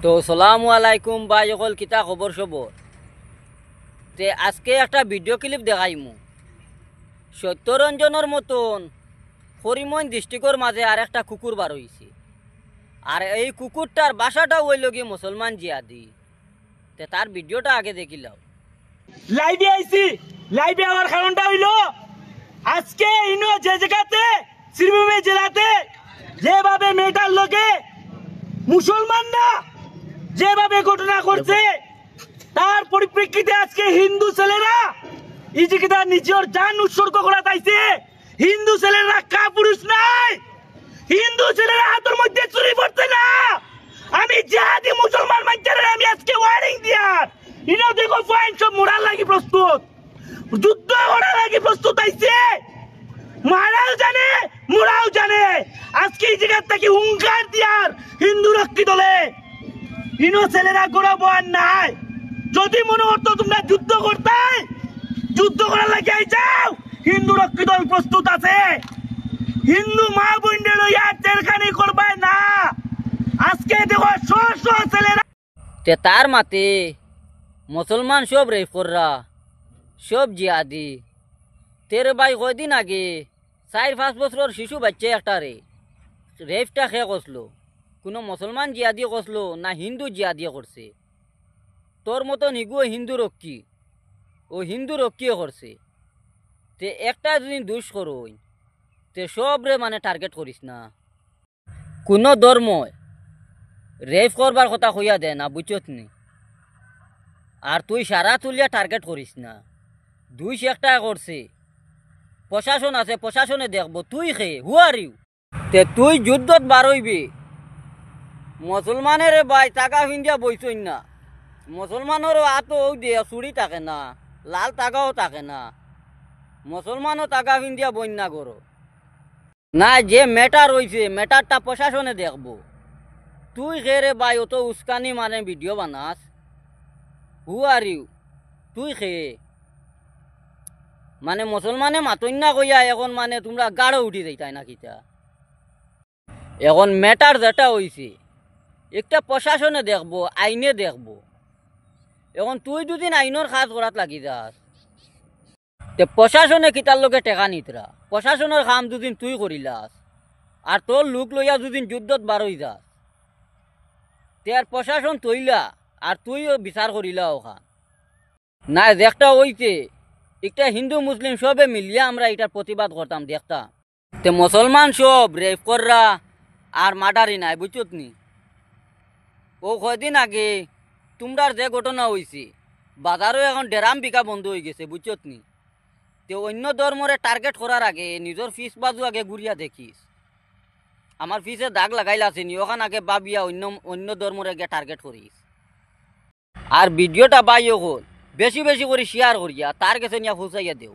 তো সালামু আলাইকুম ভাই সকল, কিতা খবর সবর? তে আজকে একটা ভিডিও ক্লিপ দেখাইমু। সত্যরঞ্জনের মতন হরিমন ডিস্ট্রিক্টর মাঝে আর একটা কুকুর বার হয়েছে, আর এই কুকুরটার বাসাটা হইল গিয়ে মুসলমান জিয়াদি। তে তার ভিডিওটা আগে দেখিলাম। লাইভে আইছি, লাইভে আমার কারণটা হইল আজকে ইনো যে জায়গাতে শ্রীভূমি জেলাতে যেভাবে মেয়েটার লোকে মুসলমানরা যেভাবে ঘটনা করছে, তার পরিপ্রেক্ষিতে আজকে হিন্দু ছেলেরা এই যে তার নিজের জান উৎসর্গ করা চাইছে। হিন্দু ছেলেরা কাপুরুষ নাই, হিন্দু ছেলেরা হাতের মধ্যে চুরি করছে না। আমি জিহাদি মুসলমান মানচারে আমি আজকে ওয়ারিং দিয়ার ইনো দেখো পয়েন্ট সব মোড়ার লাগি প্রস্তুত, যুদ্ধ করার লাগি প্রস্তুত আইছে। মারাও জানে মোড়াও জানে। আজকে এই জায়গা থেকে হুঙ্কার দিয়ার হিন্দু রক্ষী দলে ইনো ছেলেরা গোড়া বয়ান নাই। যদি মনে হতো তোমরা যুদ্ধ করতে, যুদ্ধ করার লাগে যাও, হিন্দু রক্ষী দল প্রস্তুত আছে। হিন্দু মা বোনদের লইয়া জেলখানি করবে না। আজকে দেখো শ ছেলেরা তে তার মাতে মুসলমান সব রেফ কররা, সব জিয়াদি। তেরে ভাই কয়দিন আগে 4-5 বছরের শিশু বাচ্চা একটা রেফটা খেয়ে কষলো। কোনো মুসলমান জিয়াদি কষলো না হিন্দু জিয়াদি করছে? তোর মতো নিগু হিন্দু রক্ষী, ও হিন্দু রক্ষীও করছে। তে একটা যদি দুষ করই তে সবরে মানে টার্গেট করিস না। কোনো ধর্ম রেফ করবার কথা কইয়া দে না, বুঝছত নি? আর তুই সারা তুলিয়া টার্গেট করিস না। দুই একটা করছে, প্রশাসন আছে, প্রশাসনে দেখবো। তুই খেয়ে হুয়ার ইউ তে তুই যুদ্ধত বার হইবি। মুসলমানের ভাই টাকা ফিন্দিয়া বইছই না। মুসলমানেরও আতো দিয়ে চুরি থাকে না, লাল টাকাও থাকে না। মুসলমানও টাকা ফিন্দিয়া বন্যা করো না। যে মেটার হয়েছে মেটারটা প্রশাসনে দেখবো। তুই খেয়ে ভাই অত উস্কানি মানে ভিডিও বানাস, হু আর ইউ? তুই খেয়ে মানে মুসলমানে মাতন্যা কইয়া এখন মানে তোমরা গাঢ় উঠি যাইতাই না কিতা? এখন মেটার যেটা হয়েছে একটা প্রশাসনে দেখবো, আইনে দেখবো। এখন তুই দুদিন আইনের কাজ করাত লাগি যাস, তে প্রশাসনে কিতার লোকে টেকা নিতরা। প্রশাসনের কাম দুদিন তুই করিলাস, আর তোর লোক লইয়া দুদিন যুদ্ধত বার হই যাস, তে আর প্রশাসন তৈলা আর তুইও বিচার করিলা ওখান না। দেখটা হইতে একটা হিন্দু মুসলিম সবে মিলিয়া আমরা এটার প্রতিবাদ করতাম, দেখতাম। তে মুসলমান সব রেপ কররা আর মার্ডারি নাই, বুঝছত নি? ও কয়দিন আগে তোমরার যে ঘটনা হয়েছে, বাজারও এখন ডেরাম বিকা বন্ধ হয়ে গেছে, বুঝছত নি? তে অন্য ধর্মরে টার্গেট করার আগে নিজের ফিস বাজু আগে ঘুরিয়া দেখিস। আমার ফিসে দাগ লাগাইলা আছে নি, ওখান আগে বাবিয়া অন্য ধর্মরে আগে টার্গেট করিস। আর ভিডিওটা বাইও হল বেশি বেশি করে শেয়ার করিয়া তার কাছে নিয়ে ফুসাইয়া দেও।